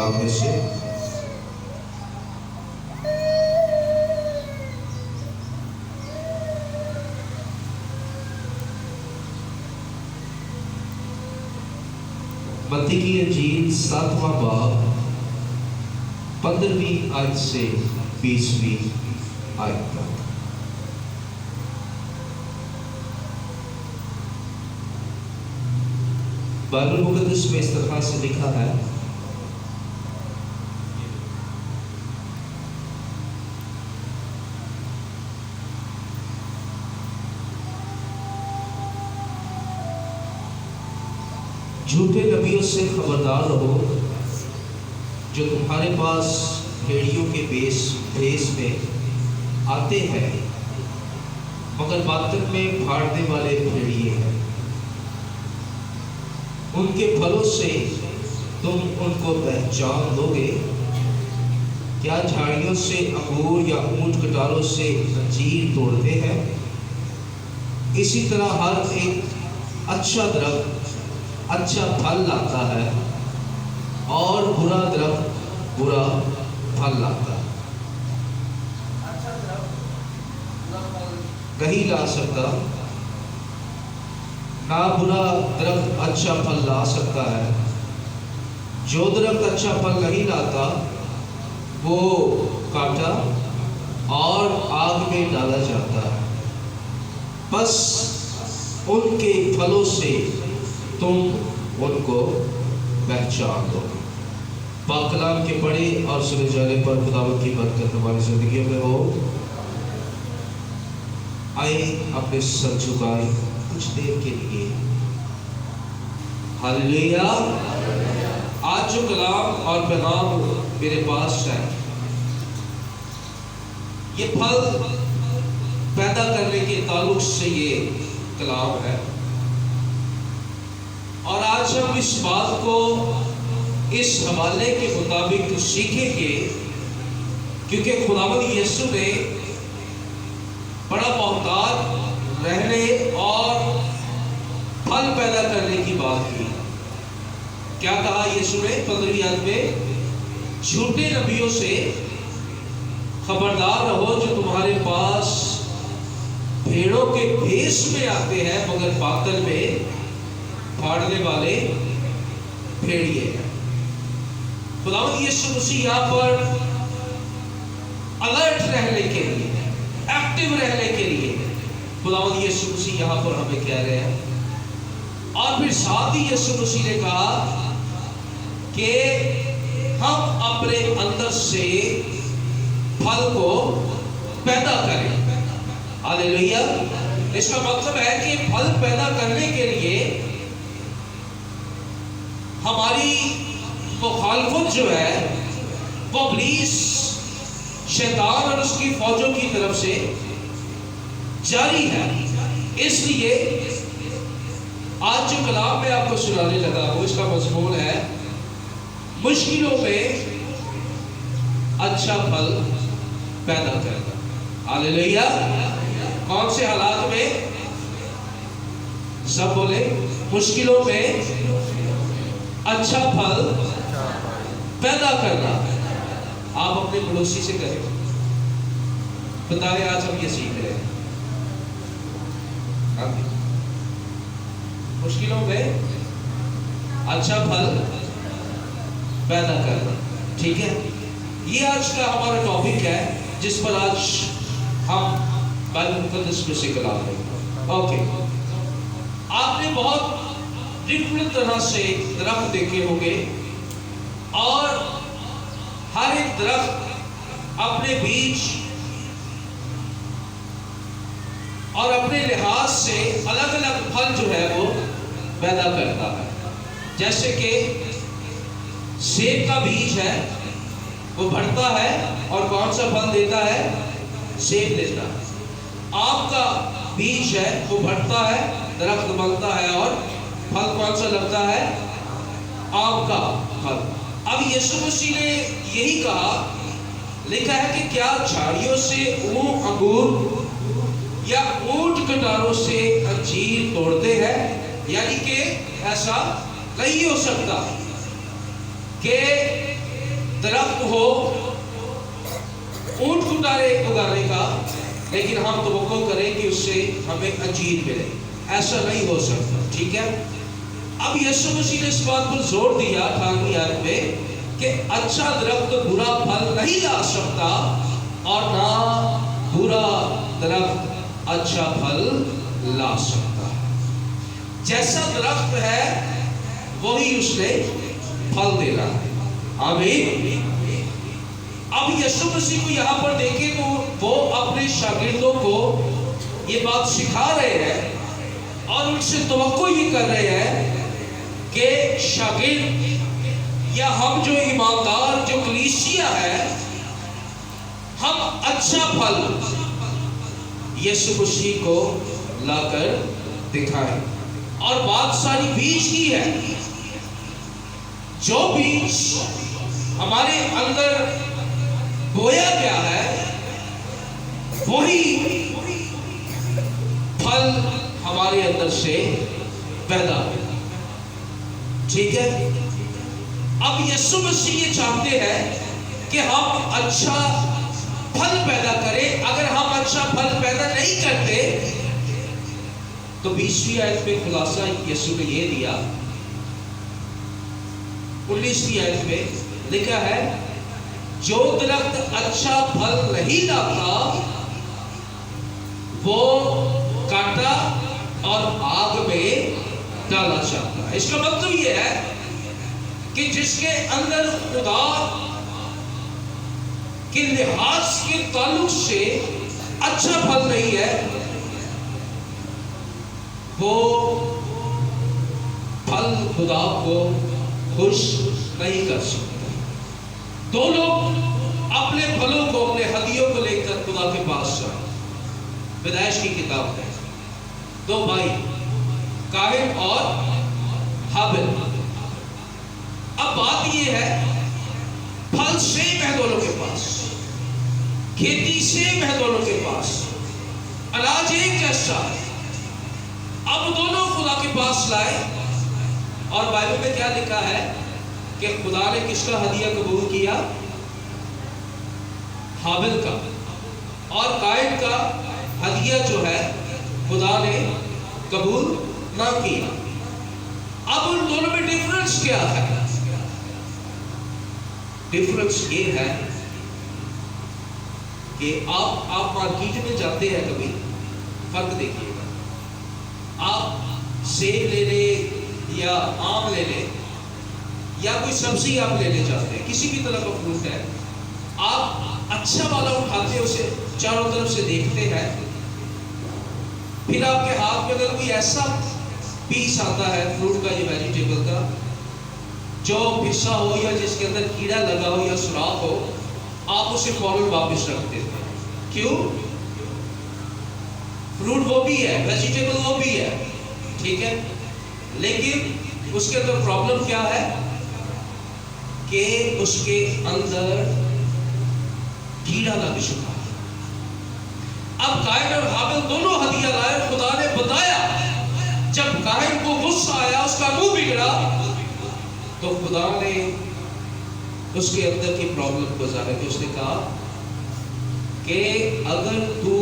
کلام میں سے متی کی انجیل 7واں باب 15ویں آیت سے 20ویں آیت تک۔ بائبل مقدس میں اس طرح سے لکھا ہے، جھوٹے نبیوں سے خبردار رہو جو تمہارے پاس بھیڑیوں کے بھیس میں آتے ہیں مگر باطن میں پھاڑنے والے بھیڑیے ہیں۔ ان کے پھلوں سے تم ان کو پہچان لو گے۔ کیا جھاڑیوں سے انگور یا اونٹ کٹاروں سے انجیر توڑتے ہیں؟ اسی طرح ہر ایک اچھا درخت اچھا پھل لاتا ہے اور برا درخت برا پھل لاتا ہے۔ اچھا درخت برا پھل نہیں لا سکتا، نہ برا درخت اچھا پھل لا سکتا ہے۔ جو درخت اچھا پھل نہیں لاتا وہ کاٹا اور آگ میں ڈالا جاتا ہے۔ بس ان کے پھلوں سے تم ان کو پہچان دو۔ پاک کلام کے پڑھے اور سنے جانے پر خداوند کی برکت ہماری زندگی میں ہو۔ آئے اپنے سر جھکائیں کچھ دیر کے لیے۔ ہاللیلویا۔ آج جو کلام اور پیغام میرے پاس ہے یہ پھل پیدا کرنے کے تعلق سے یہ کلام ہے، اور آج ہم اس بات کو اس حوالے کے مطابق سیکھیں گے کیونکہ خداوند یسوع نے بڑا محتاط رہنے اور پھل پیدا کرنے کی بات کی۔ کیا کہا یسوع نے 15ویں آیت میں؟ جھوٹے نبیوں سے خبردار رہو جو تمہارے پاس بھیڑوں کے بھیس میں آتے ہیں مگر باطن میں پھاڑنے والے بھیڑیے ہیں۔ خداوند یسوع مسیح یہاں پر الرٹ رہنے کے لیے، ایکٹیو رہنے کے لیے خداوند یسوع مسیح یہاں پر ہمیں کہہ رہے ہیں، اور پھر ساتھ ہی یسوع مسیح نے کہا کہ ہم اپنے اندر سے پھل کو پیدا کریں۔ ہاللیلویا۔ اس کا مطلب ہے کہ پھل پیدا کرنے کے لیے ہماری مخالفت جو ہے وہ ابلیس، شیطان اور اس کی فوجوں کی طرف سے جاری ہے۔ اس لیے آج جو کلام میں آپ کو سنانے لگا ہوں اس کا مضمون ہے مشکلوں میں اچھا پھل پیدا کرنا۔ ہاللیلویا۔ کون سے حالات میں؟ سب بولے، مشکلوں میں اچھا پھل پیدا کرنا۔ آپ اپنے پڑوسی سے کہیں، بتائیں آج ہم یہ سیکھ رہے ہیں مشکلوں میں اچھا پھل پیدا کرنا۔ ٹھیک ہے، یہ آج کا ہمارا ٹاپک ہے جس پر آج ہم بائبل مقدس میں سے کلام کریں۔ اوکے، آپ نے بہت ڈفرنٹ طرح سے درخت دیکھے ہوں گے، اور ہر ایک درخت اپنے بیج اور اپنے لحاظ سے الگ الگ پھل جو ہے وہ پیدا کرتا ہے۔ جیسے کہ سیب کا بیج ہے وہ بڑھتا ہے اور کون سا پھل دیتا ہے؟ سیب دیتا ہے۔ آم کا بیج ہے وہ بڑھتا ہے، درخت بنتا ہے اور پھل کون سا لگتا ہے؟ آم کا پھل۔ اب یسوع مسیح نے یہی کہا، لکھا ہے کہ کیا جھاڑیوں سے انگور یا اونٹ کٹاروں سے انجیر توڑتے ہیں؟ یعنی کہ ایسا نہیں ہو سکتا کہ درخت ہو اونٹ کٹارے اگانے کا، لیکن ہم توقع کریں کہ اس سے ہمیں انجیر ملے، ایسا نہیں ہو سکتا، ٹھیک ہے؟ اب یسوع مسیح نے اس بات پر زور دیا 18ویں آیت میں کہ اچھا درخت برا پھل نہیں لا سکتا اور نہ برا درخت اچھا پھل لا سکتا ہے۔ جیسا درخت ہے وہی اس نے پھل دینا ہے، آمین۔ اب یسوع مسیح کو یہاں پر دیکھیں تو وہ اپنے شاگردوں کو یہ بات سکھا رہے ہیں اور ان سے توقع یہ کر رہے ہیں کہ شاگرد یا ہم جو ایماندار جو کلیسیا ہے، ہم اچھا پھل یسوع مسیح کو لا کر دکھائیں۔ اور بات ساری بیج کی ہے، جو بیج ہمارے اندر بویا گیا ہے وہی پھل ہمارے اندر سے پیدا ہو، ٹھیک ہے؟ اب یسوع مسیح یہ چاہتے ہیں کہ ہم اچھا پھل پیدا کریں۔ اگر ہم اچھا پھل پیدا نہیں کرتے تو 20ویں آیت میں خلاصہ یسوع نے یہ دیا، 19ویں آیت میں لکھا ہے جو درخت اچھا پھل نہیں لاتا وہ کاٹا اور آگ میں ڈالا جاتا ہے۔ اس کا مطلب یہ ہے کہ جس کے اندر خدا کے لحاظ کے تعلق سے اچھا پھل نہیں ہے، وہ پھل خدا کو خوش نہیں کر سکتا۔ دو لوگ اپنے پھلوں کو، اپنے ہدیوں کو لے کر خدا کے پاس جائیں۔ پیدائش کی کتاب ہے، دو بھائی قائن اور ہابیل۔ اب بات یہ ہے پھل سیم ہے دونوں کے پاس، کھیتی سیم ہے دونوں کے پاس، اناج ایک جیسا ہے۔ اب دونوں خدا کے پاس لائے اور بائبل میں کیا لکھا ہے کہ خدا نے کس کا ہدیہ قبول کیا؟ ہابیل کا، اور قائن کا ہدیہ جو ہے خدا نے قبول نہ کیا۔ اب ان دونوں میں ڈیفرنس کیا ہے؟ ڈیفرنس یہ ہے کہ آپ مارکیٹ میں جاتے ہیں، کبھی فرق دیکھیے گا، آپ سیب لے لیں یا آم لے لیں یا کوئی سبزی آپ لینے جاتے ہیں، کسی بھی طرح کا فروٹ ہے، آپ اچھا والا اٹھاتے ہیں، اسے چاروں طرف سے دیکھتے ہیں، پھر آپ کے ہاتھ میں اگر کوئی ایسا پیس آتا ہے فروٹ کا یا ویجیٹیبل کا جو پھسا ہو یا جس کے اندر کیڑا لگا ہو یا سوراخ ہو، آپ اسے فوراً واپس رکھ دیتے ہیں۔ کیوں؟ فروٹ وہ بھی ہے، ویجیٹیبل وہ بھی ہے، ٹھیک ہے، لیکن اس کے اندر پرابلم کیا ہے کہ اس کے اندر کیڑا لگ چکا ہے۔ اب قائن اور ہابیل دونوں ہدیہ لائے، خدا نے بتایا، جب قائن کو غصہ آیا، اس کا منہ بگڑا، تو خدا نے اس کے اندر کی پرابلم کو ظاہر کیا۔ اس نے کہا کہ اگر تو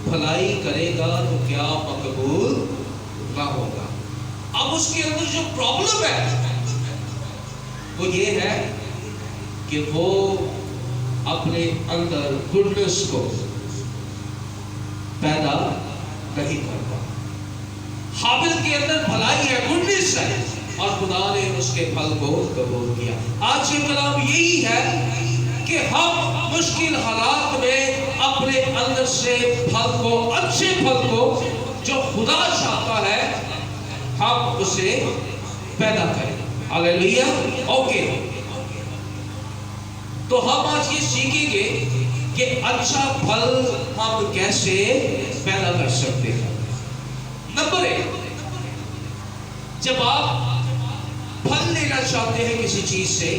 بھلائی کرے گا تو کیا مقبول نہ ہوگا۔ اب اس کے اندر جو پرابلم ہے وہ یہ ہے کہ وہ اپنے اندر گڈنس کو پیدا نہیں کرتا۔ ہابیل کے اندر بھلائی ہے، گڈنس ہے، اور خدا نے اس کے پھل کو قبول کیا۔ آج یہ کلام یہی ہے کہ ہم مشکل حالات میں اپنے اندر سے پھل کو، اچھے پھل کو جو خدا چاہتا ہے، ہم اسے پیدا کریں۔ ہاللیلویا، اوکے۔ تو ہم آج یہ سیکھیں گے کہ اچھا پھل ہم کیسے پیدا کر سکتے ہیں۔ نمبر 1، جب آپ پھل لینا چاہتے ہیں کسی چیز سے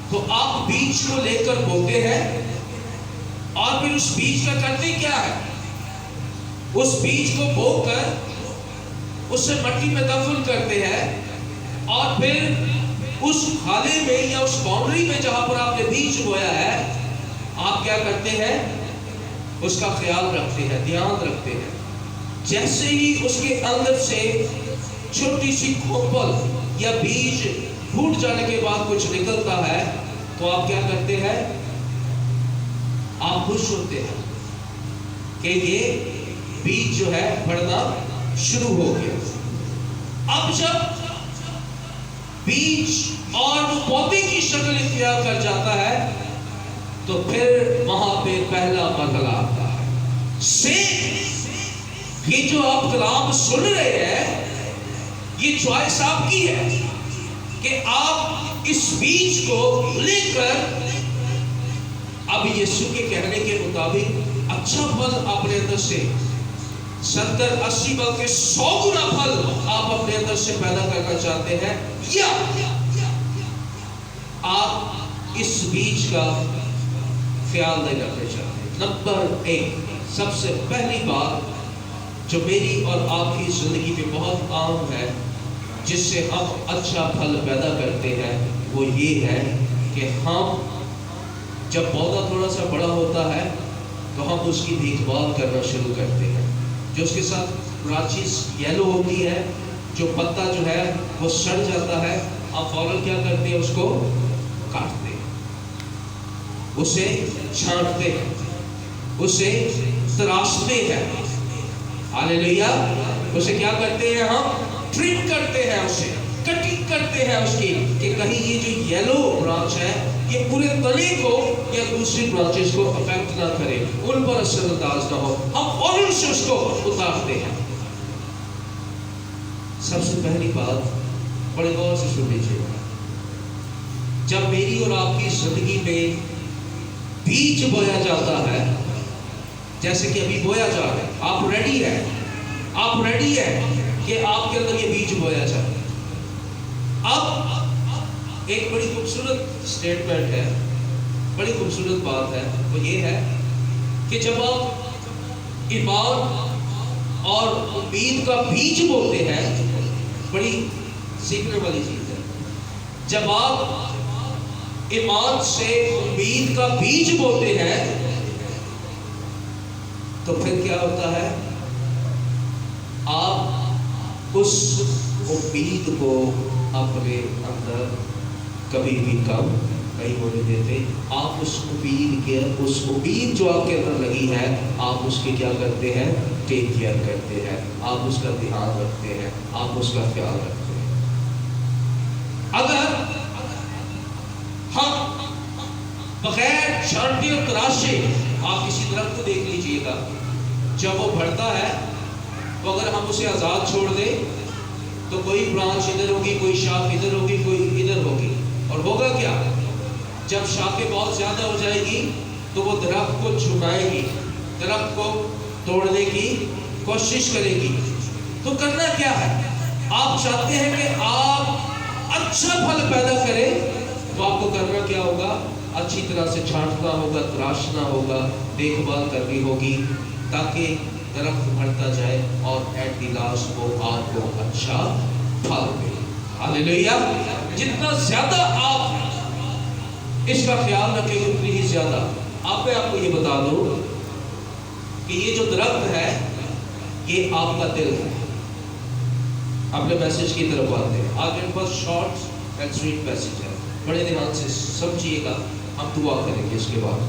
تو آپ بیج کو لے کر بوتے ہیں، اور پھر اس بیج کا کرتے کیا ہے؟ اس بیج کو بو کر اسے مٹی میں دفن کرتے ہیں، اور پھر اس खाले में या उस बाउंड्री में जहां पर आपने बीज बोया है, आप क्या करते हैं? उसका ख्याल रखते हैं, ध्यान रखते हैं। जैसे ही उसके अंदर से छोटी सी खोपल या बीज फूट जाने के बाद कुछ निकलता है, तो आप क्या करते हैं? आप खुश होते हैं कि ये बीज जो है बढ़ना शुरू हो गया। अब जब बीज और पौधे की शक्ल इख्तियार कर जाता है, तो फिर वहां पे पहला मरहला आता है। से ये जो आप कलाम सुन रहे हैं, ये चॉइस आपकी है कि आप इस बीज को लेकर अब यीशु के कहने के मुताबिक अच्छा फल अपने अंदर से 70-80 बल्कि 100 गुना फल आप अपने अंदर से पैदा करना चाहते हैं, या आप इस बीज का ख्याल नहीं रखना चाहते। नंबर 1, सबसे पहली बात जो मेरी और आपकी जिंदगी में बहुत आम है, जिससे हम अच्छा फल पैदा करते हैं, वो ये है कि हम जब पौधा थोड़ा सा बड़ा होता है तो हम उसकी देखभाल करना शुरू करते हैं। जो उसके साथ ब्रांचेस येलो होती है, जो पत्ता जो है वो सड़ जाता है, आप फौरन क्या करते हैं? उसको काटते हैं, उसे छांटते हैं, उसे तराशते हैं। हालेलुया। उसे क्या करते हैं? हम ट्रिम करते हैं, उसे कटिंग करते हैं उसकी, कि कहीं ये जो येलो ब्रांच है ये पूरे तने को या दूसरी ब्रांचेस को अफेक्ट ना करे, उन पर असरअंदाज ना हो। हम फौरन से उसको उतारते हैं। सबसे पहली बात बड़े गौर से सुन लीजिएगा, जब मेरी और आपकी जिंदगी में बीज बोया जाता है, जैसे कि अभी बोया जा रहा है, आप रेडी है, आप रेडी है कि आपके अंदर ये बीज बोया जाए। अब एक बड़ी खूबसूरत स्टेटमेंट है, बड़ी खूबसूरत बात है, वो ये है कि जब आप ईमान और उम्मीद का बीज बोते हैं, बड़ी सीखने वाली चीज है। जब आप ईमान से उम्मीद का बीज बोते हैं, तो फिर क्या होता है? आप उस उम्मीद को अपने अंदर कभी भी कम नहीं होने देते। आप उस उम्मीद जो आपके अंदर लगी है, आप उसकी क्या करते हैं? टेक केयर करते हैं, आप उसका ध्यान रखते हैं, आप उसका ख्याल रखते हैं। अगर हम बगैर छांटे और तराशे, आप किसी दरख्त को देख लीजिएगा, जब वो बढ़ता है तो अगर हम उसे आज़ाद छोड़ दें तो कोई ब्रांच इधर होगी, कोई शाख इधर होगी, कोई इधर होगी, और होगा क्या? जब शाखें बहुत ज़्यादा हो जाएगी तो वो दरख्त को झुकाएगी, दरख्त को तोड़ने की कोशिश करेगी। तो करना क्या है? आप चाहते हैं कि आप अच्छा फल पैदा करें, तो आपको करना क्या होगा? अच्छी तरह से छांटना होगा, तराशना होगा, देखभाल करनी होगी, ताकि दरख्त बढ़ता जाए और एट द लास्ट वो आपको अच्छा फल दे। हालेलुया। जितना ज्यादा आप इसका ख्याल रखेंगे, उतनी ही ज्यादा मैं आपको ये बता दूं कि ये जो दरख्त है, ये आपका दिल है। अपने मैसेज की तरफ आते हैं। आज मेरे पास शॉर्ट एंड स्वीट मैसेज है, बड़े ध्यान से समझिएगा, हम दुआ करेंगे इसके बाद।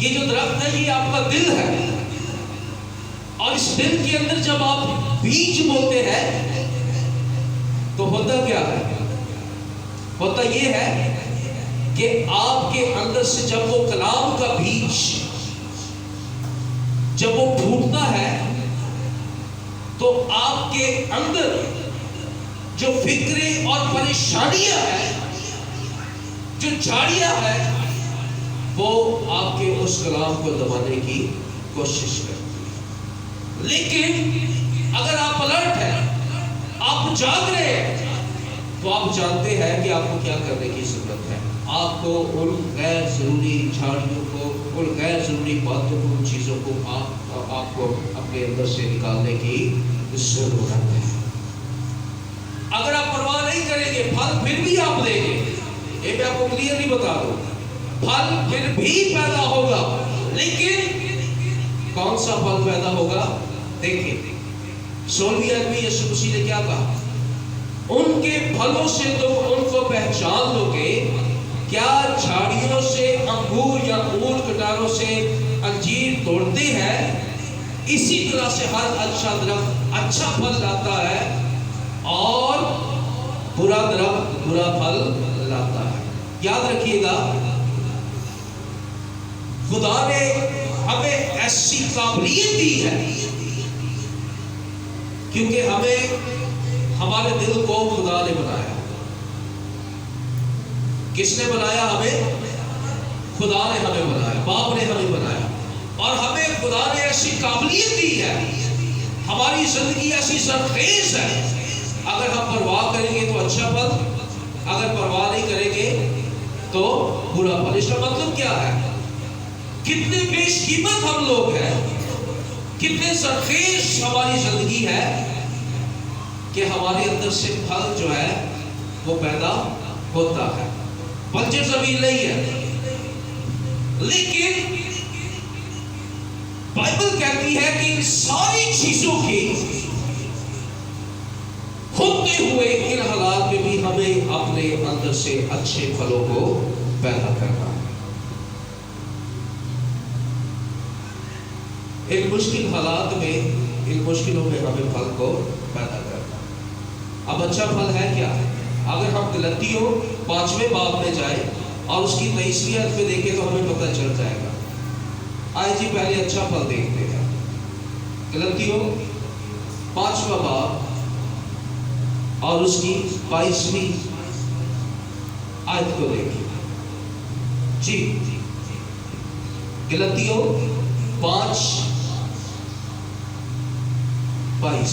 ये जो दरख्त है, ये आपका दिल है, और इस दिल के अंदर जब आप बीज बोते हैं तो होता क्या है? होता ये है कि आपके अंदर से जब वो कलाम का बीज जब वो फूटता है, तो आपके अंदर जो फिक्रें और परेशानियां हैं, जो झाड़ियां हैं, वो आपके उस कलाम को दबाने की कोशिश करती है। लेकिन अगर आप अलर्ट हैं, आप जाग रहे हैं, तो आप जानते हैं कि आपको क्या करने की जरूरत है। आपको उन गैर जरूरी झाड़ियों को, उन गैर जरूरी बातों को, उन चीज़ों को आपको अपने अंदर से निकालने की जरूरत है। अगर आप परवाह नहीं करें करेंगे, फल फिर भी आप देंगे। ये मैं आपको क्लियरली बता दूं, फल फिर भी पैदा होगा, लेकिन कौन सा फल पैदा होगा? देखिए 16वीं आयत में यीशु मसीह ने क्या कहा? उनके फलों से तुम उनको पहचान लोगे, क्या झाड़ियों से अंगूर या ऊंट कटारों से अंजीर तोड़ते हैं? इसी तरह से हर अच्छा दरख्त अच्छा फल लाता है और बुरा दरख्त बुरा फल लाता है। याद रखिएगा, खुदा ने हमें ऐसी काबिलियत दी है क्योंकि हमारे दिल को खुदा ने बनाया। किसने बनाया? हमें। खुदा ने हमें बनाया, बाप ने हमें बनाया, और हमें खुदा ने ऐसी काबिलियत दी है, हमारी जिंदगी ऐसी सरखेज है, अगर हम परवाह करेंगे तो अच्छा फल, अगर परवाह नहीं करेंगे तो बुरा फल। इसका मतलब क्या है? कितने बेशकीमत हम लोग हैं, कितने सरखेज हमारी जिंदगी है कि हमारे अंदर से फल जो है वो पैदा होता है। बंजर जमीन नहीं है, लेकिन बाइबल कहती है कि इन सारी चीजों की होते हुए इन हालात में भी हमें अपने अंदर से अच्छे फलों को पैदा करना है। इन मुश्किल हालात में, इन मुश्किलों में हमें फल को पैदा करना है। अब अच्छा फल है क्या? अगर हम गलतियों 5वें बाब में जाए और उसकी 23वीं आयत में देखें तो हमें पता चल जाएगा। आइए जी पहले अच्छा फल देखते हैं। गलतियों 5वां बाब और उसकी 22वीं आयत को देखिए जी। गलतियों 5:22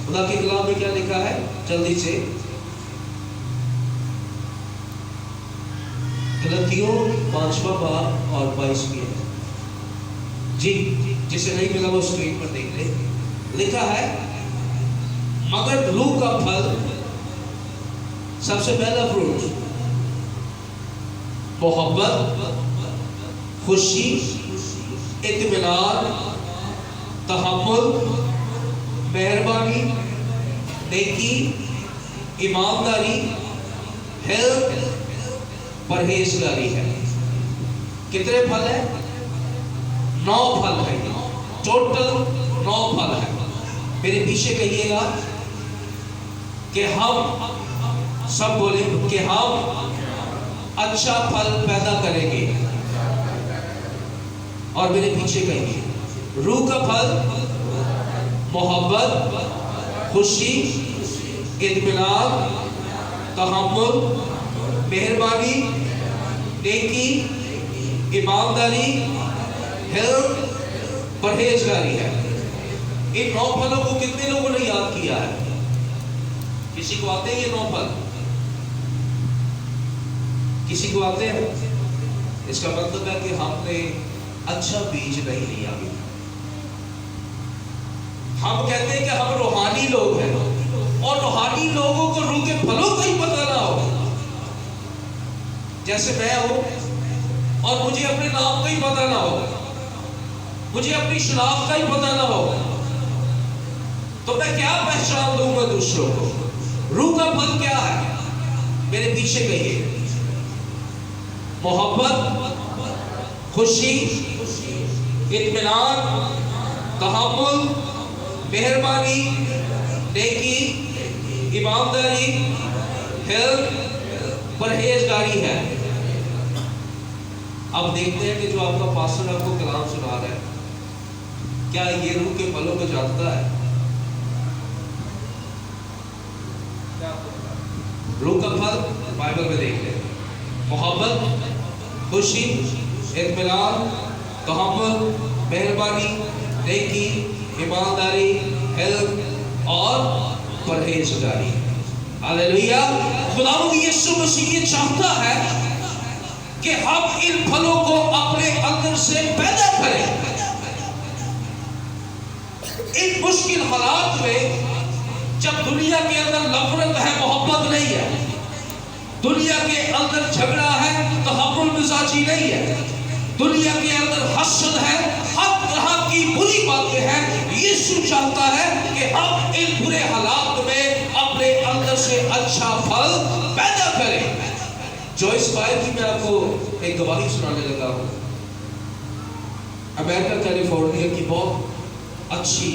खुदा के कलाम में क्या लिखा है? जल्दी से गलतियों 5वां बाब और 22वीं आयत जी। जिसे नहीं मिला वो स्क्रीन पर देख ले। लिखा है, मगर रूह का फल, सबसे पहला फ्रूट मोहब्बत, खुशी, इत्मीनान, तहम्मुल, मेहरबानी, नेकी, ईमानदारी, हिल्म, परहेजगारी है। कितने फल है? 9 फल है। टोटल 9 फल है। मेरे पीछे कहिएगा कि हम सब बोले कि हम अच्छा फल पैदा करेंगे, और मेरे पीछे कहिए रूह का फल मोहब्बत, खुशी, इत्मीनान, तहम्मुल, मेहरबानी, नेकी, ईमानदारी, हिल्म, परहेजगारी है। इन 9 फलों को कितने लोगों ने याद किया है? किसी को आते हैं ये 9 फल? किसी को आते हैं? इसका मतलब है कि हमने अच्छा बीज नहीं लिया। हम कहते हैं कि हम रूहानी लोग हैं, और रूहानी लोगों को रूह के फलों का ही पता ना हो। जैसे मैं हूं और मुझे अपने नाम का ही पता ना हो, मुझे अपनी शनाख्त का ही पता ना हो, तो मैं क्या पहचान दूंगा दूसरों को? रूह का फल क्या है? मेरे पीछे कहिए मोहब्बत, खुशी, इत्मीनान, तहम्मुल, मेहरबानी, नेकी, ईमानदारी, हिल्म, परहेजगारी है। अब देखते हैं कि जो आपका पास्टर आपको कलाम सुना रहा है, क्या ये रूह के फलों को जानता है? रूह का फल बाइबल में देख ले, मोहब्बत, खुशी, इत्मीनान, तहम्मुल, मेहरबानी, नेकी, ईमानदारी, हिल्म और परहेजगारी। हालेलुया। खुदावंद यीशु मसीह ये चाहता है कि हम इन फलों को अपने अंदर से पैदा करें। इन मुश्किल हालात में जब दुनिया के अंदर नफरत है, मोहब्बत नहीं है, दुनिया के अंदर झगड़ा है, तहम्मुल मिजाजी नहीं है, दुनिया के अंदर हसद है, हर तरह की बुरी बातें हैं, यीशु चाहता है कि हम इन बुरे हालात में अपने अंदर से अच्छा फल पैदा करें। जॉइस मायर की मैं आपको एक गवाही सुनाने लगा हूँ। अमेरिका कैलिफोर्निया की बहुत अच्छी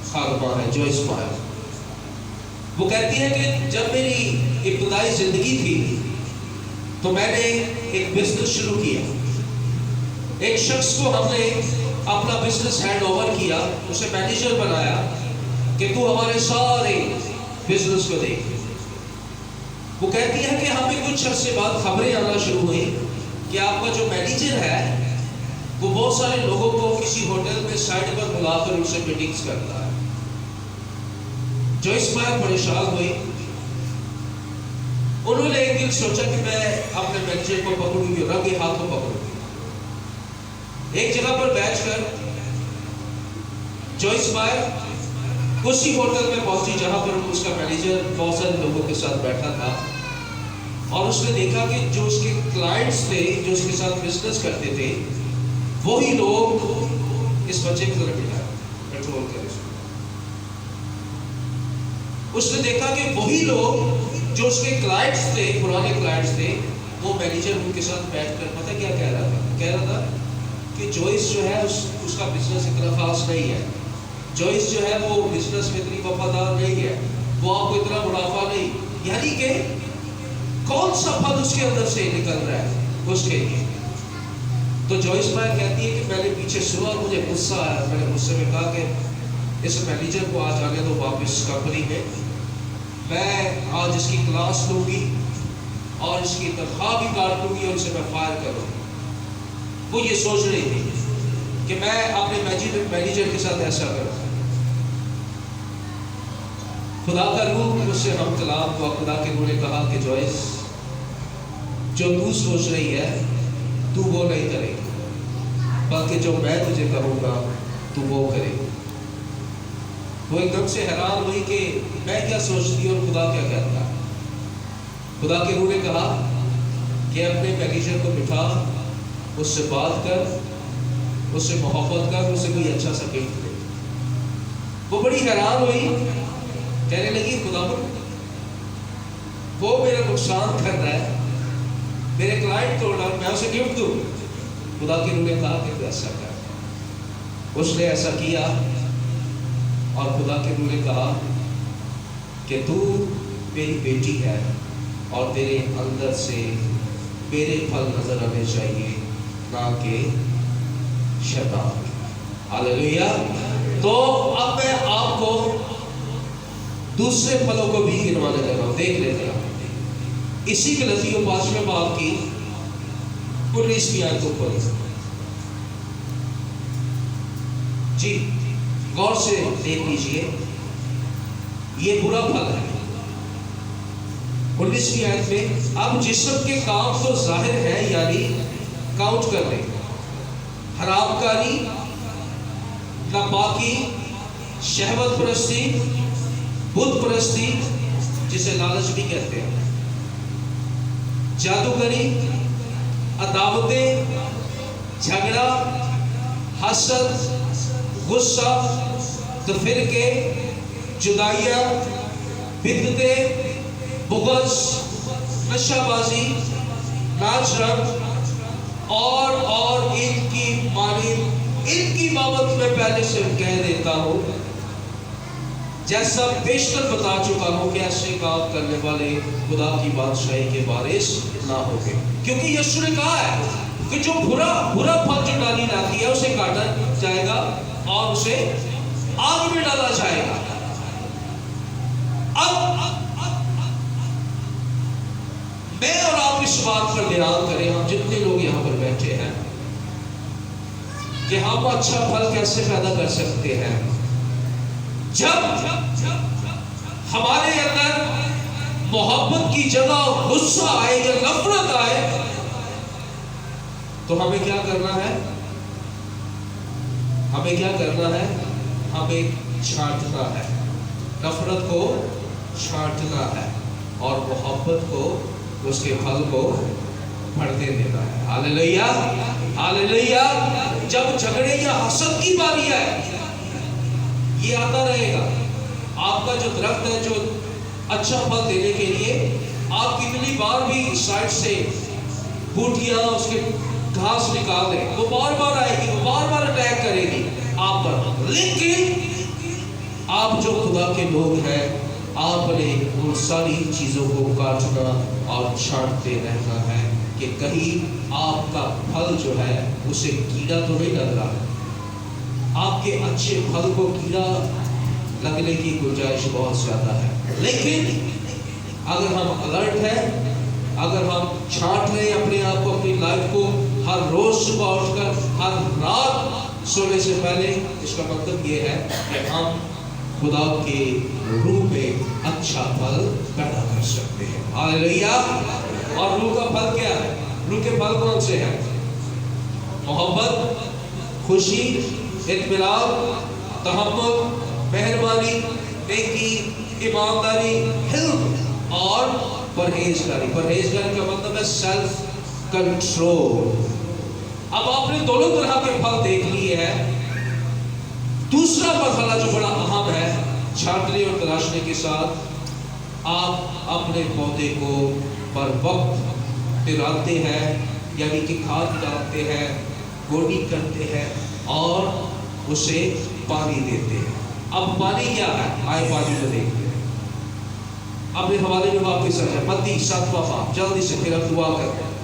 खादमा है जॉइस मायर। वो कहती है कि जब मेरी इब्तदाई जिंदगी थी तो मैंने एक बिजनेस शुरू किया। एक शख्स को हमने अपना बिजनेस हैंड ओवर किया, उसे मैनेजर बनाया कि तू हमारे सारे बिजनेस को देख। वो कहती है कि हमें कुछ अर्से बाद खबरें आना शुरू हुई कि आपका जो मैनेजर है वो बहुत सारे लोगों को किसी होटल में साइड पर बुलाकर उनसे मीटिंग्स करता है। जॉइस मायर परेशान हुई। उन्होंने एक दिन सोचा कि मैं अपने मैनेजर को पकड़ूंगी, रंगे हाथों पकड़ूंगी। एक जगह पर बैठकर जॉइस मायर उसी होटल में पहुंची जहां पर उसका मैनेजर बहुत सारे लोगों के साथ बैठा था, और उसने देखा कि जो उसके क्लाइंट्स थे, जो उसके साथ बिजनेस करते थे, वही लोग इस बच्चे की तरफ बिठाए कंट्रोल करे। उसने देखा कि वही लोग जो उसके क्लाइंट्स थे, पुराने क्लाइंट्स थे, वो मैनेजर उनके साथ बैठकर पता क्या कह रहा था? कह रहा था कि जॉइस जो है उसका बिजनेस इतना खास नहीं है, जॉइस जो है वो बिजनेस में इतनी वफादार नहीं है, वो आपको इतना मुनाफा नहीं, यानी कि कौन सा फल उसके अंदर से निकल रहा है उसके लिए। तो जॉइस मायर कहती है कि मैंने पीछे सुना और मुझे गुस्सा आया। मैंने गुस्से में कहा कि इस मैनेजर को आज आने दो वापस कंपनी में, मैं आज इसकी क्लास लूंगी और इसकी तनख्वाह भी काट लूंगी और इसे मैं फायर करूंगी। वो ये सोच रही थी कि मैं अपने मैनेजर के साथ ऐसा करूँ। खुदा का रूह मुझसे हम कलाम हुआ। खुदा के रूह ने कहा कि जॉइस, जो तू सोच रही है तू वो नहीं करेगी, बल्कि जो मैं तुझे कहूँगा तू वो करेगी। वो एकदम से हैरान हुई कि मैं क्या सोचती और खुदा क्या कहता है। खुदा के रूह ने कहा कि अपने मैनेजर को बिठा, उससे बात कर, उससे मोहब्बत कर, उससे कोई अच्छा सा गिफ्ट दे। वो बड़ी हैरान हुई, कहने लगी खुदावंद, वो मेरा नुकसान कर रहा है, मेरे क्लाइंट तोड़ रहा है, मैं उसे गिफ्ट दूँ? खुदा के रूह ने कहा कि ऐसा कर। उसने ऐसा किया और खुदा के रूह ने कहा कि तू मेरी बेटी है और तेरे अंदर से मेरे फल नजर आने चाहिए, ना कि शैतान। हालेलुया। तो अब मैं आपको दूसरे फलों को भी गिनवाने लगा हूं। देख लेते हैं इसी गलतियों 5वें बाब की 19वीं आयत को पढ़ो जी, गौर से देख लीजिए। ये बुरा फल है 19वीं आयत में। अब जिस्म के काम तो जाहिर है, यानी काउंट कर ले, हरामकारी, नापाकी, शहवत परस्ती, बुत परस्ती जिसे लालच भी कहते हैं, जादूगरी, अदावतें, झगड़ा, हसद, गुस्सा, तफरीके, जुदाइयाँ, बिदअतें, बुग़्ज़, नशाबाजी, नाच रंग और इनकी बाबत मैं पहले से कह देता हूँ, जैसा बेशतर बता चुका हूँ कि ऐसे काम करने वाले खुदा की बादशाही के वारिस ना होंगे। क्योंकि यीशु ने कहा है कि जो बुरा फल जो डाली लाती है उसे काटा जाएगा और उसे आग में डाला जाएगा। अब मैं और आप इस बात पर ध्यान करें, हम जितने लोग यहाँ पर बैठे हैं, कि हम अच्छा फल कैसे पैदा कर सकते हैं। जब हमारे अंदर मोहब्बत की जगह गुस्सा आए या नफरत आए, तो हमें क्या करना है? हमें छांटना है। नफरत को छांटना है और मोहब्बत को, उसके फल को बढ़ने देना है। Hallelujah, hallelujah. जब झगड़े या हसद की बारी है, ये आता रहेगा। आपका जो दरख्त है, जो अच्छा फल देने के लिए आप कितनी बार भी साइड से बूटियां, उसके घास निकाल दें, वो बार बार आएगी, वो बार बार अटैक करेगी आप पर। लेकिन आप जो खुदा के लोग हैं, आपने उन सारी चीजों को काटना और छांटते रहना है कि कहीं आपका फल जो है उसे कीड़ा तो नहीं लग रहा है। आपके अच्छे फल को कीड़ा लगने की गुंजाइश बहुत ज्यादा है। लेकिन अगर हम अलर्ट हैं, अगर हम छांट रहे हैं अपने आप को, अपनी लाइफ को, हर रोज सुबह उठकर, हर रात सोने से पहले, इसका मतलब ये है कि हम खुदा के रूह में अच्छा फल पैदा कर सकते हैं। हालेलुया। और रूह का फल क्या है? रूह के फल कौन से हैं? मोहब्बत, खुशी, इत्मीनान, तहम्मुल, मेहरबानी, नेकी, ईमानदारी, हिल्म और परहेजगारी। परहेजगारी का मतलब है सेल्फ कंट्रोल। अब आपने दोनों तरह के फल देख लिए हैं। दूसरा मसला जो बड़ा अहम है, छांटने और तराशने के साथ आप अपने पौधे को पर वक्त निराते हैं, यानी कि खाद डालते हैं, गोडी करते हैं और उसे पानी देते हैं। अब पानी क्या है? आए पानी को देखते हैं। अपने हवाले में वापस आ जाए, मत्ती 7वां बाब, जल्दी से, फिर हम दुआ करते हैं।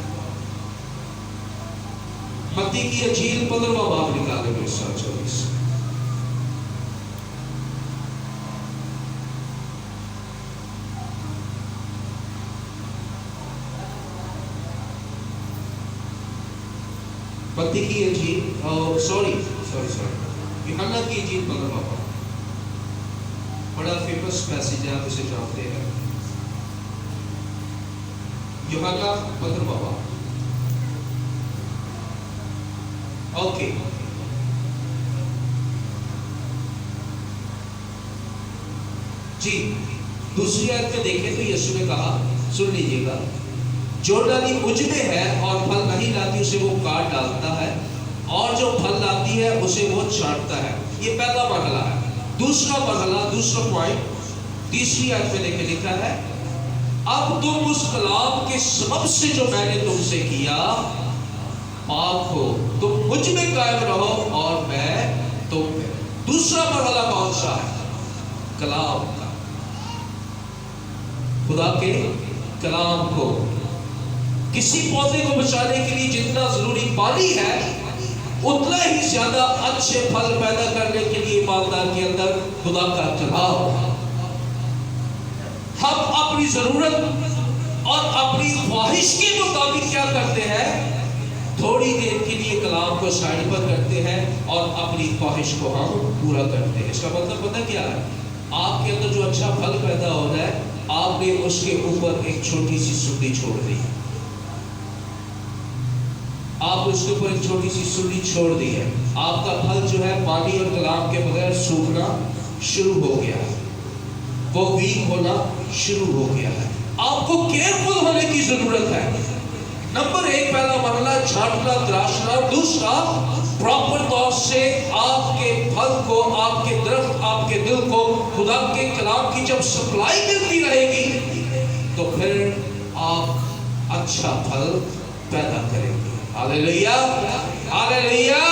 मत्ती की इंजील 15वां बाब निकाले मेरे साथ, जल्दी से। मत्ती की इंजील, सॉरी, यूहन्ना की इंजील 15वां बाब, बड़ा फेमस पैसेज है, आप इसे जानते हैं। यूहन्ना 15वां बाब, ओके। जी, दूसरी आयत में देखें तो यीशु ने कहा, सुन लीजिएगा, जो डाली मुझ में है और फल नहीं लाती उसे वो काट डालता है, और जो फल लाती है उसे वो छांटता है। ये पहला मरहला है। दूसरा मरहला, दूसरा पॉइंट, तीसरी आयत में लेके लिखा है, अब तुम उस कलाम के सबब से जो मैंने तुमसे किया पाक हो, तुम मुझ में कायम रहो और मैं तुम में। दूसरा मरहला कौन सा है? कलाम का, खुदा के कलाम को। किसी पौधे को बचाने के लिए जितना जरूरी पानी है, उतना ही ज्यादा अच्छे फल पैदा करने के लिए ईमानदार के अंदर खुदा का कलाम। हम अपनी जरूरत और अपनी ख्वाहिश के मुताबिक क्या करते हैं? थोड़ी देर के लिए कलाम को साइड पर करते हैं और अपनी ख्वाहिश को हम पूरा करते हैं। इसका मतलब पता क्या है? आपके अंदर जो अच्छा फल पैदा हो रहा है, आपने उसके ऊपर एक छोटी सी सुंडी छोड़ दी। आप उसके ऊपर एक छोटी सी सुंडी छोड़ दी है। आपका फल जो है पानी और कलाम के बगैर सूखना शुरू हो गया है, वो वीक होना शुरू हो गया है। आपको केयरफुल होने की जरूरत है। नंबर 1 पहला मरहला छांटना, तराशना। दूसरा, प्रॉपर तौर से आपके फल को, आपके दरख्त, आपके दिल को खुदा के कलाम की जब सप्लाई मिलती रहेगी तो फिर आप अच्छा फल पैदा करेंगे। Hallelujah, hallelujah.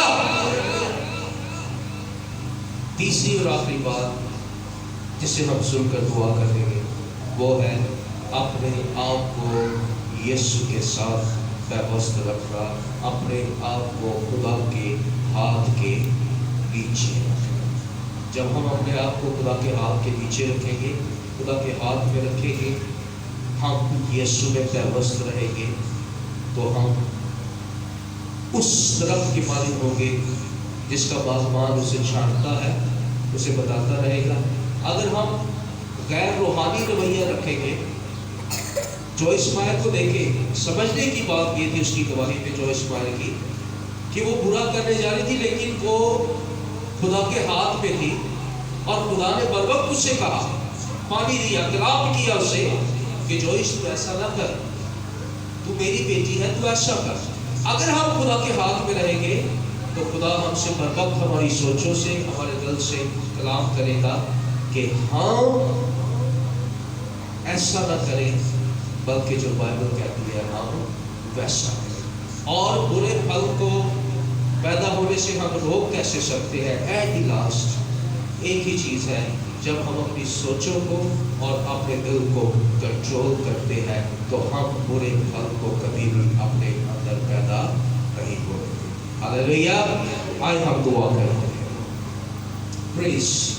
तीसरी और आखिरी बात जिसे हम सुनकर दुआ करेंगे वो है अपने आप को यीशु के साथ व्यवस्थ रखना, अपने आप को खुदा के हाथ के नीचे रखना। जब हम अपने आप को खुदा के हाथ के नीचे रखेंगे, खुदा के हाथ में रखेंगे, हम यीशु में व्यवस्थ रहेंगे, तो हम उस दरख्त के मालिक होंगे जिसका बागबान उसे छांटता है, उसे बताता रहेगा। अगर हम गैर रूहानी रवैया रखेंगे, जॉइस मायर को देखें, समझने की बात ये थी उसकी गवाही में जॉइस मायर की कि वो बुरा करने जा रही थी, लेकिन वो खुदा के हाथ में थी اور خدا نے بر وقت اسے کہا، پانی دیا، کلام کیا اسے کہ جوئش تو ایسا نہ کر، تو میری بیٹی ہے، تو ایسا کر۔ اگر ہم خدا کے ہاتھ میں رہیں گے تو خدا ہم سے بر وقت ہماری سوچوں سے، ہمارے دل سے کلام کرے گا کہ ہم ایسا نہ کریں، بلکہ جو بائبل کہتی ہے ہم ویسا کریں۔ اور برے پھل کو پیدا ہونے سے ہم روک کیسے سکتے ہیں؟ ایٹ دی لاسٹ ایک ہی چیز ہے، جب ہم اپنی سوچوں کو اور اپنے دل کو کنٹرول کرتے ہیں تو ہم برے پھل کو کبھی بھی اپنے اندر پیدا نہیں ہوتے۔ ہاللیلویا! آئے ہم دعا کرتے ہیں۔ پریز